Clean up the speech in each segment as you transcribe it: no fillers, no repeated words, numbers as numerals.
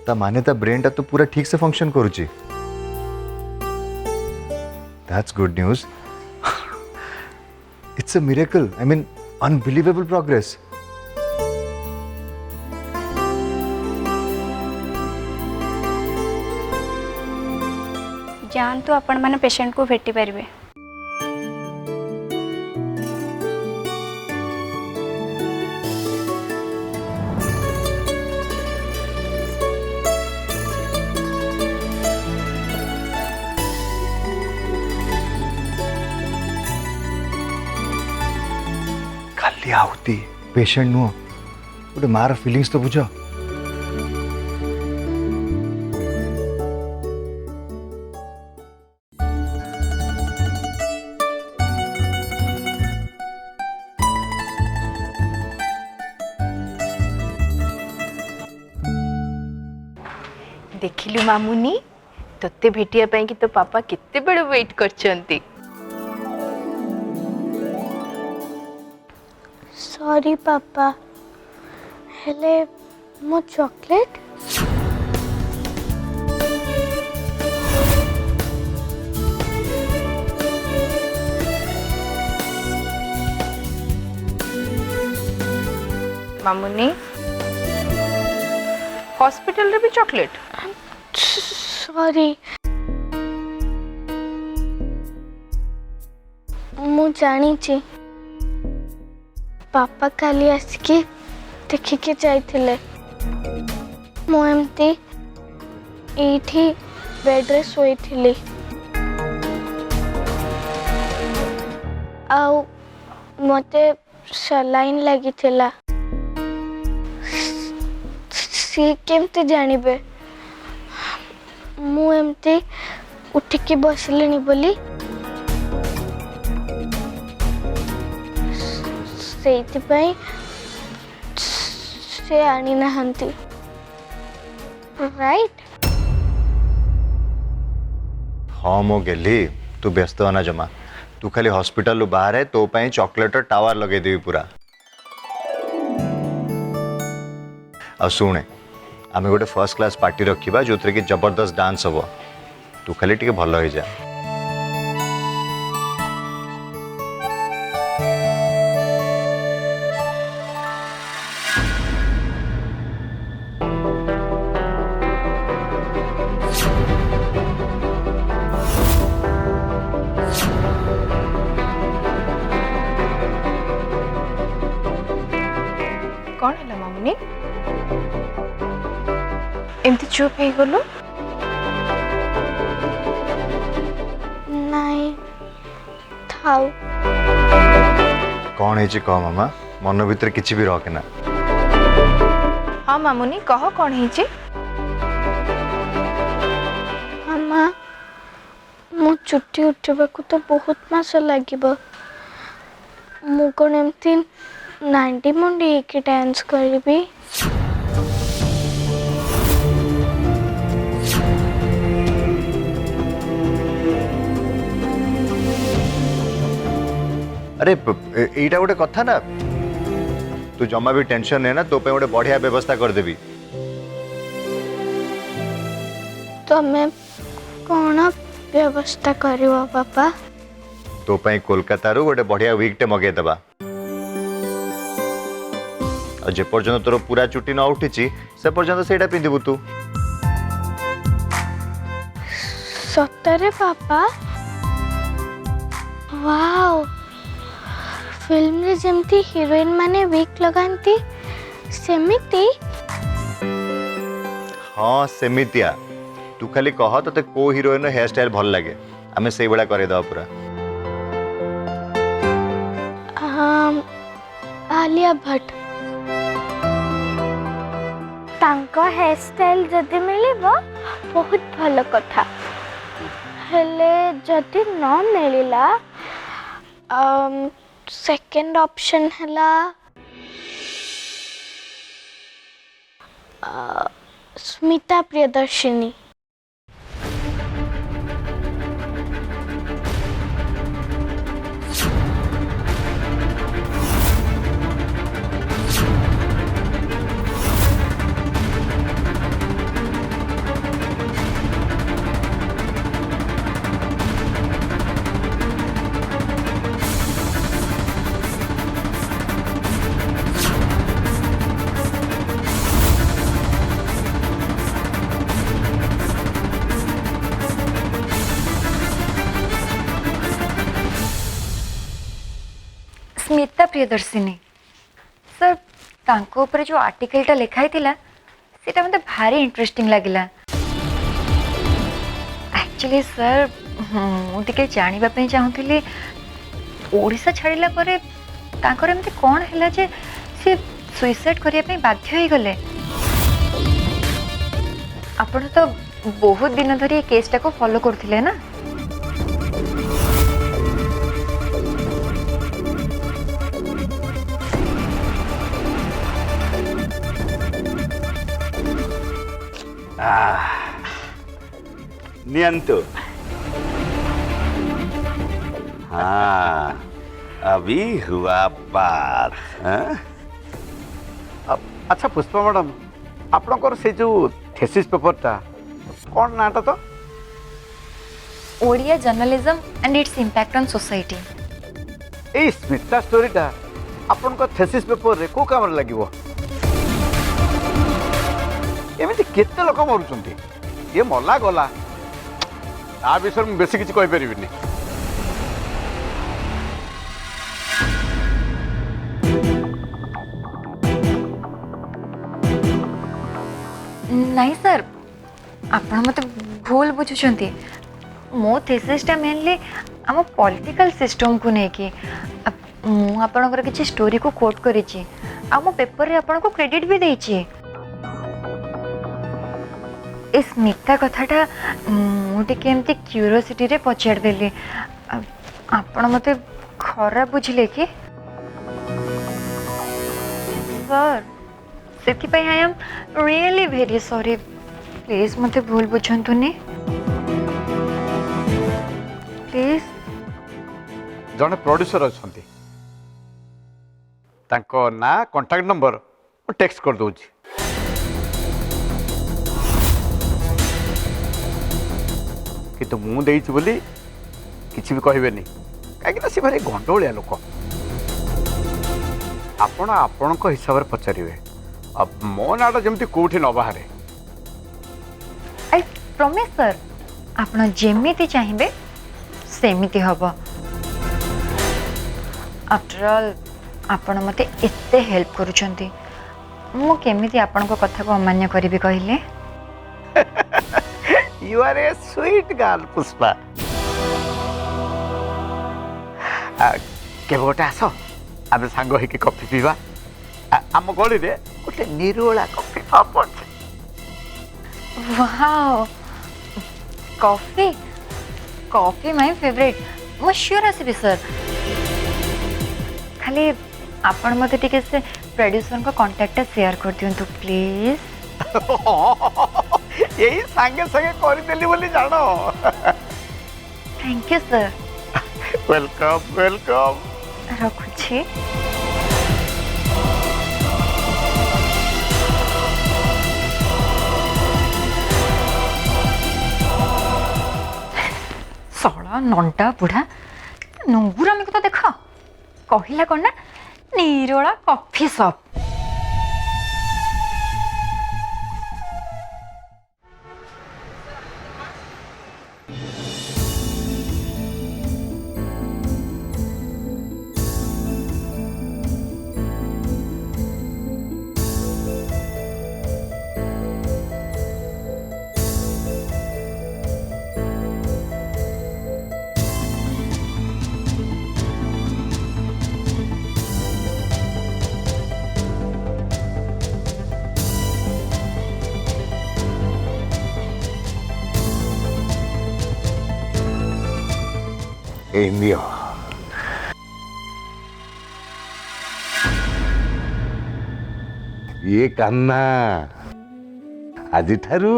ता माने ता ब्रेन टा तो पूरा ठीक से फंक्शन करूची। That's good news. It's a miracle, I mean unbelievable progress. जान तो आपण माने पेशेंट को भेटी पारिबे। खाली आहुति पेशेंट नुह गोटे मार फीलिंग्स तो बुझ। देखिलु मामुनी तोते भेटिया पाई कि तो पापा कितने बड़े वेट करछंती। सॉरी पापा, हेले मो चॉकलेट। मामुनी हॉस्पिटल रे भी चॉकलेट? सॉरी, मु जानी ची पापा काली आसिकी देखिके जाइथिले। मु एमती एठी बेड रे सोईथिली आउ मते सलाइन लागिथिला। सी केमते जानिबे मु एमती उठिकी बसलिनी बोली? सेइथिपाई से आनी नहंती, राइट? हाँ मो गेली, तू व्यस्त होना जमा। तू खाली हॉस्पिटल बाहर है तो पाई चॉकलेट टावर लगे देवी पूरा। आ सुने, आमे गोटे फर्स्ट क्लास पार्टी रखिबा जो कि जबरदस्त डांस हबो। तू खाली टिके भल हो जा। कौन है मामुनी एमती चुप हो गलु? नहीं थाउ। कौन है कह मामा, मन भीतर किसी भी रखे ना। हाँ मामुनी कह कौन है? मामा मो चुट्टी उठवा को तो बहुत मास लागिबो। मु कोन एमती 90 मुंडी के डांस करबी? अरे एटा गोटे कथा ना, तू जमा भी टेंशन नहीं ना, तो पे गोटे बढ़िया व्यवस्था कर देबी। तो मैं कौन व्यवस्था करियो पापा? तो पे कोलकाता रू गोटे बढ़िया वीक टे मगे दबा। और जे पर्यंत तोर पूरा चुट्टी न उठी से पर्यंत सेटा पिंधिबु तू। सतरे पापा? वाओ, फिल्म रे जेमती हीरोइन माने वीक लगांती सेमिति? हाँ सेमितिया। तू खाली कह तो को हीरोइन हेयर स्टाइल भल लगे, आमे से बड़ा करे दवा पूरा। आलिया भट्ट। तांको हेयर स्टाइल जदि मिलिबो बहुत भल कथा, हेले जदि न मिलिला सेकेंड ऑप्शन हला स्मिता प्रियदर्शिनी। प्रियदर्शिनी सर तांको ऊपर जो आर्टिकलटा लिखाई थिला सेटा मते भारी इंटरेस्टिंग लागिला एक्चुअली सर मुझे जानवा चाहूली ओडिशा छाड़िला परे तांकर एमती कौन है जे से सुइसाइड करने बाध्य हो गले आपण तो बहुत दिन धरी केसटा को फॉलो करथिले ना नियंतु हाँ अभी हुआ बात हाँ? अच्छा पुष्पा मैडम आपणकर से जो थेसिस पेपरटा कौन नाटा तो Odia journalism and its impact on society ए स्मिता स्टोरीटा आपणकर थेसिस पेपर रे को काम लागिवो एमिति केते लोक मरुचंती ये मला गला आ विषय में बेसी किछि कहि परिबिनी नहीं सर आपण मत भूल बुझुचंती मो थेसिसटा मेनली आम पॉलिटिकल सिस्टम को लेकिन मु आपणकर किछि स्टोरी को कोट करिछि आम पेपर रे आपण को क्रेडिट भी देछि इस स्मिता कथाटा मुझे एमती क्यूरियोसिटी रे पचार देली आपण मते खराब बुझिले कि सर से I am really very sorry please मते भूल बुझंतुनी प्लीज जने प्रोड्यूसर अछंती तांको ना कांटेक्ट नंबर टेक्स्ट कर दोछि कि तो मु देइछि बोली किछि भी कहबेनी काहे सी भारी गंडोलिया लोक आपण आपण को हिसाब रे पचारिवे अब मो नाटा जेमती कोठी न बाहरे आई प्रॉमिस सर आपण जेमिति चाहिबे सेमिति हबो आफ्टर ऑल आपण मते एते हेल्प करूछंती मु केमिति आपण को कथा को अमान्य करिवि कहिले you are a sweet girl Pushpa के गोटे आस आम सांग होइके कॉफी पीवा आम गली रे गोटे निरोला कॉफी शॉप अछि wow coffee coffee my favourite मु श्योर आसीबी सर खाली आपण मते टिके से प्रोड्यूसर को कांटेक्ट शेयर कर दियंतु प्लीज यही संगे संगे कर देली बोली जानो thank you sir welcome welcome रखुछि सड़ा नंटा बुढ़ा नंगुरामी को तो देख कहला कौन ना निरोला कॉफी शॉप ए नियो ये कान्ना आजि ठारू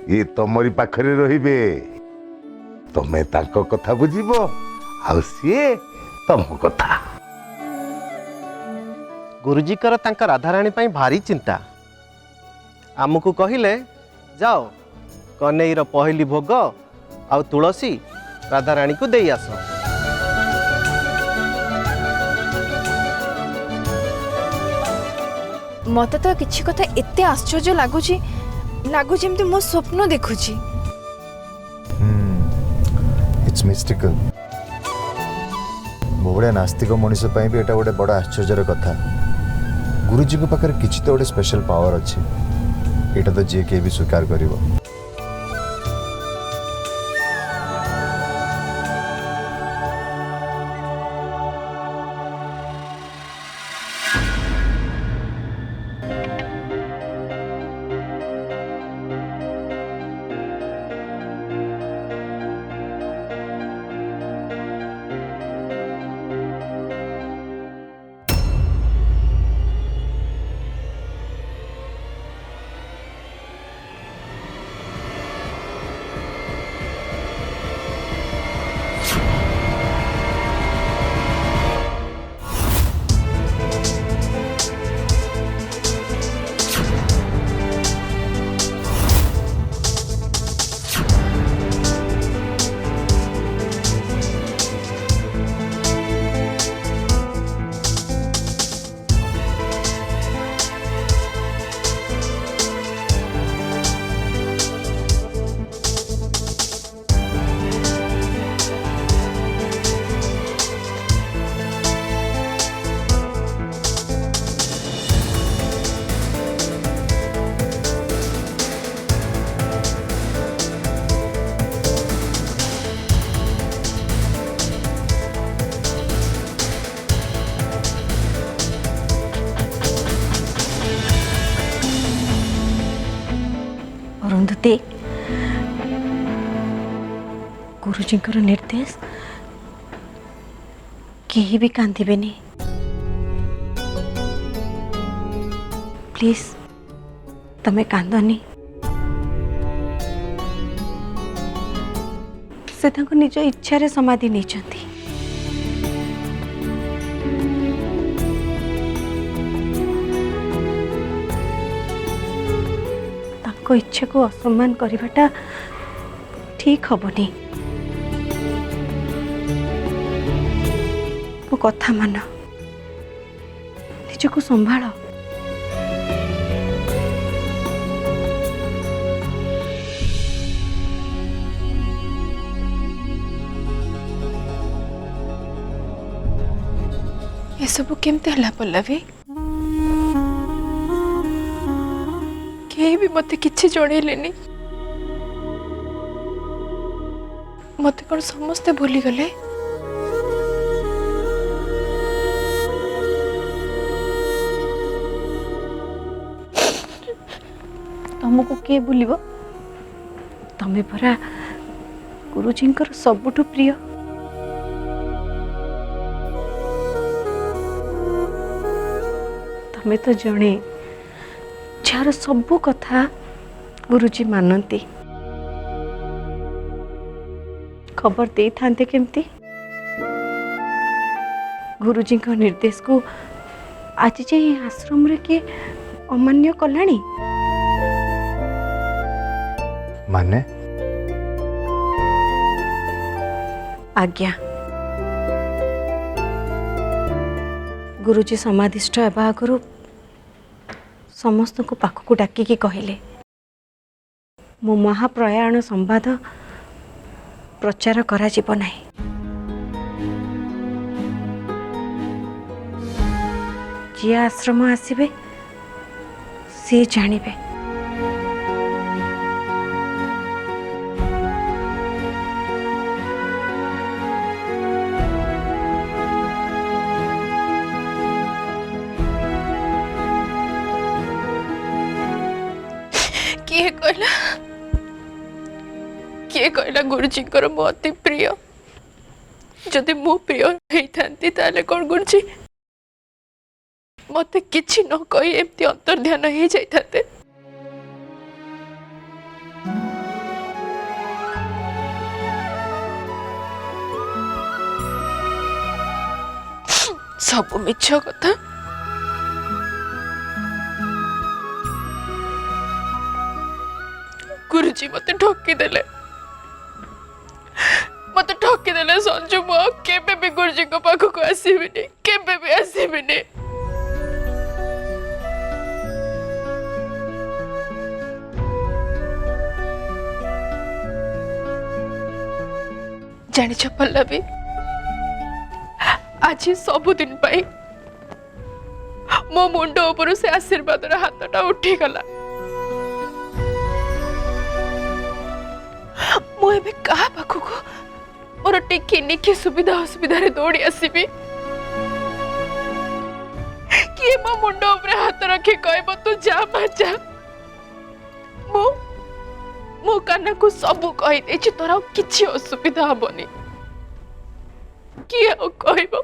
ये तमरी पाखरे रहिबे तमे तांको कथा बुझिबो आ सिए तम कथा गुरुजी कर तांका राधाराणी पाई भारी चिंता आमको कहिले जाओ कन्हैर पहली भोग आ तुलसी राधाराणी को देई आस मत तो किछि कथा एते आश्चर्य लागुची लागुची एमती मो स्वप्न देखुची इट्स मिस्टिकल मो भाया नास्तिक मनीष भी एटा गोटे बड़ आश्चर्यर कथा गुरुजी को पाखे किसी तो गोटे स्पेशल पावर अच्छी एटा तो जी के भी स्वीकार करिवो। अरुंधति गुरुजी निर्देश केही भी कांदिबेनी प्लीज तमे कांदनी से तांको निज इच्छा रे समाधि नहीं चंती तांको इच्छा को असम्मान करिबाटा ठीक हबनी मो कथा मान निजको संभाल ये सब केमते हला पल्लवी केही भी मते किछि जणैलेनी मते कोन समस्ते भूली गले तुमको किए भूलिबो तमे परा गुरुजींकर सबुठु प्रिय तमे तो जणे जार सबु कथा गुरुजी मानती खबर दे थांते केमती गुरुजी का निर्देश को आज जे आश्रम रे के अमान्य कलानी माने आज्ञा गुरुजी समाधिष्ठ हेबा आगु समस्त को पाखक डाकिकी कहले मो महाप्रयाण संवाद प्रचार करा जीव नाही जी आश्रम आसीबे से जानिबे किए कहला गुरुजींकर मो अति प्रिय जदि मो प्रिय होइथांती ताले कोन गुरुजी मते किछि न कहि एमती अंतर्ध्यान हो जाइथाते सब मिछ कथा गुरुजी मते ठोकी देले संजू मो केबे भी गुरुजी को पाखो को आसीबिनी केबे भी आसीबिनी जानिछ पल्लवी आज सबुदिन पाई मो मुंड ऊपर से आशीर्वाद हाथटा उठी गला। मु एबे कहा पाखक मोर टिकी निकी सुविधा असुविधा रे दौड़ी आसबि किए मो मुंड ऊपर हाथ रखी कहब तू जा मा जा। मो काना को सब कही देछि तोरा किछि असुविधा हबनी किए कहब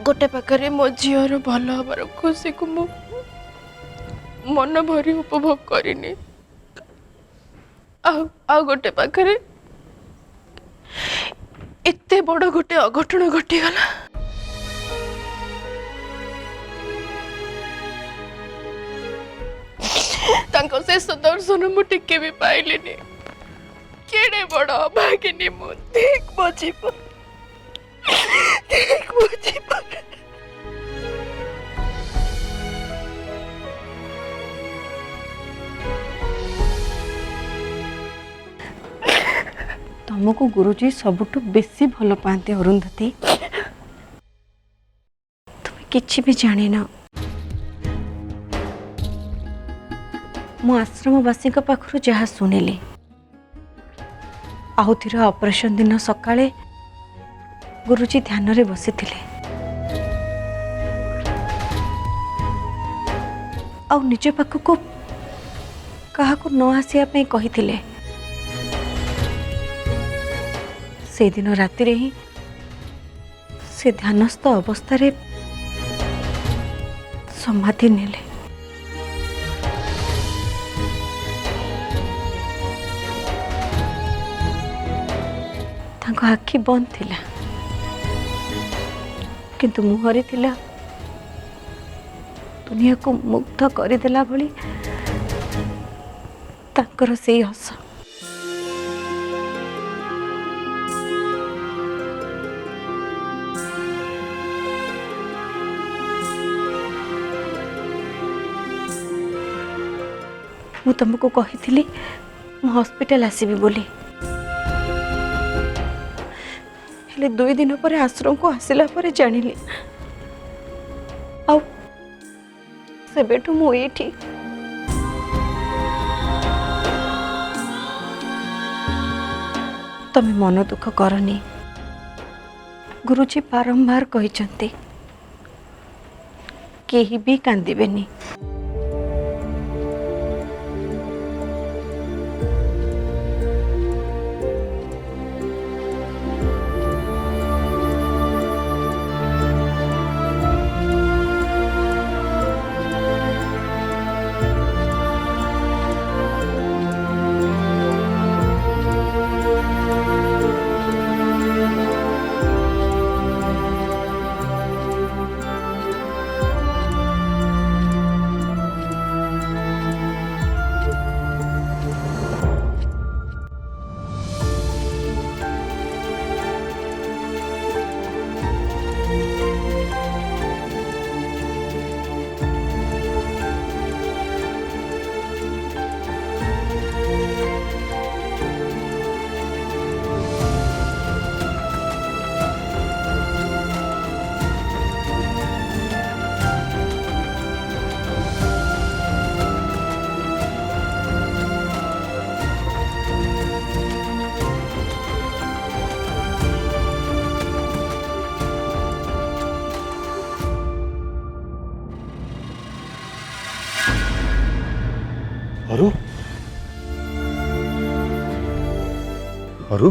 गोटे पाखरे मो झीवर भल हबार खुशी को मु मन भरी उपभोग करिनी आ गोटे पाखरे एते बड़ गोटे अघटन घटीगला। तांको शेष दर्शन मु टिके भी पाइलिनी केड़े बड़ अभागिनी मु देख मो जीवन देख मो जीवन। तुमको गुरुजी सबुठु बेसी भल पाते अरुंधति तुम किछि भी जाने ना। मो आश्रमवासी पाखु जहाँ शुणिली आउथीर ऑपरेशन दिन सकाळे गुरुजी ध्यान रे बसी थिले आ निज पाखु कहा न आसिया पे कही थिले। से दिन राति रे ही से ध्यानस्थ अवस्था रे समाधि नेले। तांको आखि बंद थिला किंतु मुहरे थिला दुनिया को मुग्ध करदेला भली तांकर से हस। मु तुमको कही मु हॉस्पिटल आसबि बोली हेले 2 दिन पर आश्रम को आसिला पर जानिली आउ सेबेठु मु एठी तमे मन दुख करनी। गुरुजी बारंबार कहिसंती केही भी कांदिबेनी। अरु अरु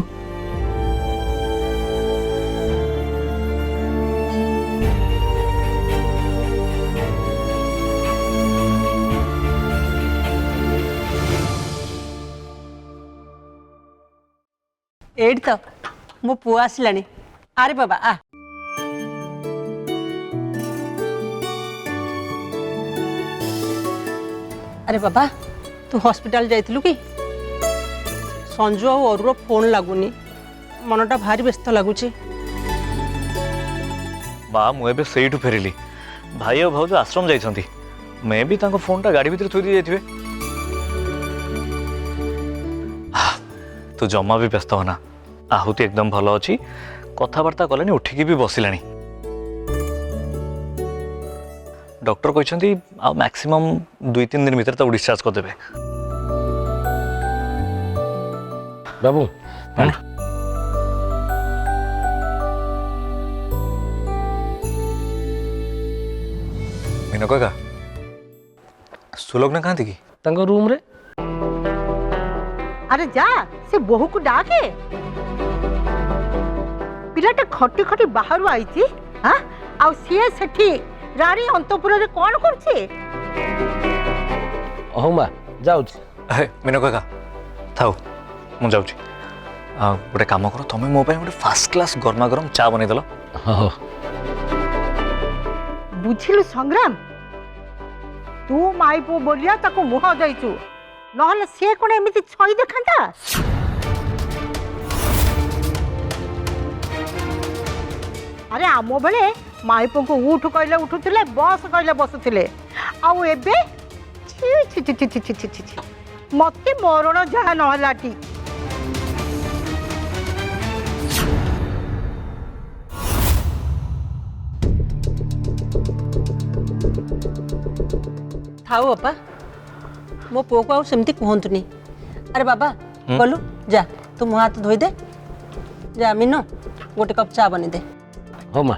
एड तो मो पुआ आसलानी आरे बाबा आ अरे बाबा तू हॉस्पिटल जाइथिलु कि संजू और अरुर फोन लगुनी मनटा भारी व्यस्त लगुची बा मुझे से फेरिली भाई और भाज आश्रम जाइछंती मे भी तांको फोनटा गाड़ी भीतर थोई दी जाइथिबे। तू जमा भी व्यस्त होना आहुति एकदम भल अच्छी कथबार्ता कलानी उठिकी भी बसिलानी। डॉक्टर कहते आ मैक्सिमम 2-3 दिन भीतर डिस्चार्ज कर देबे। बाबू मीनो काका सुलोक ने कहा थी कि तंग रूम रे अरे जा से बोहू को डाके पिलाटा खटी खटी बाहर आईची हां आ सी सेठी रानी अंतपुर रे कोन करछे। हो मां जाऊ मीनो काका थाओ मु जाऊँ गोटे काम कर तुम मो गोटे फास्ट क्लास गरमा गरम चा बन देल। हो बुझिलु संग्राम तू माई पो बोलिया ताको मुह जाइचु नहले से कोन एमिति छई देखांता। अरे आमो बेले माइपो को उठ कहले उठुथिले बस कहले बसुथिले आउ एबे छी छी छी छी छी छी छी मते मरण जहा नहलाटी। थाओ बापा मो पो को सेमती कहतुनी। अरे बाबा गलु जा तू मुँह हाथ धोई दे जा मीनो गोटे कप चा बनी दे। हो मां